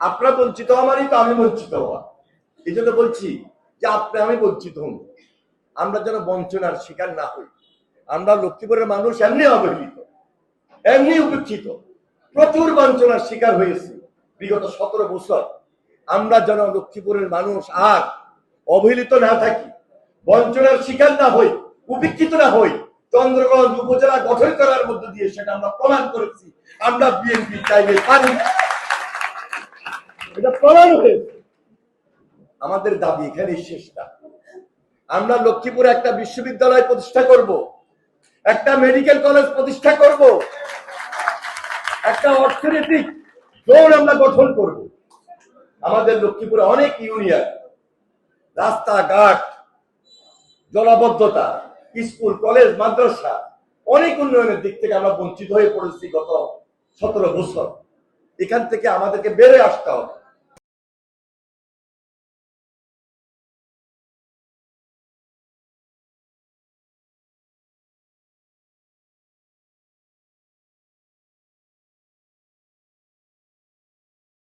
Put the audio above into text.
আপনারা বঞ্চিত আমারই তো আমি বঞ্চিত হওয়া। এই জন্য বলছি যে আপনি আমি বঞ্চিত হন, আমরা যেন বঞ্চনার শিকার না হই। আমরা লক্ষ্মীপুরের মানুষ এমনি অবহেলিত, এমনি উপেক্ষিত, প্রচুর বঞ্চনার শিকার হয়েছি বিগত 17 বছর। আমরা যেন লক্ষ্মীপুরের মানুষ আর অবহেলিত না থাকি, বঞ্চনার শিকার না হই, উপেক্ষিত না হই। চন্দ্রগঞ্জ উপজেলা গঠন করার মধ্য দিয়ে সেটা আমরা প্রমাণ করেছি। আমরা বিএনপি চাইলে পারি, এটা প্রমাণ হয়েছে। আমাদের দাবি এখানে শেষ না। আমরা লক্ষ্মীপুরে একটা বিশ্ববিদ্যালয় প্রতিষ্ঠা করব, একটা মেডিকেল কলেজ প্রতিষ্ঠা করব, একটা অর্থনৈতিক জোন আমরা গঠন করব। আমাদের লক্ষ্মীপুরে অনেক ইউনিয়ন, রাস্তাঘাট, জলাবদ্ধতা, স্কুল কলেজ মাদ্রাসা, অনেক উন্নয়নের দিক থেকে আমরা বঞ্চিত হয়ে পড়েছি গত 17 বছর। এখান থেকে আমাদেরকে বেড়ে আসতে হবে।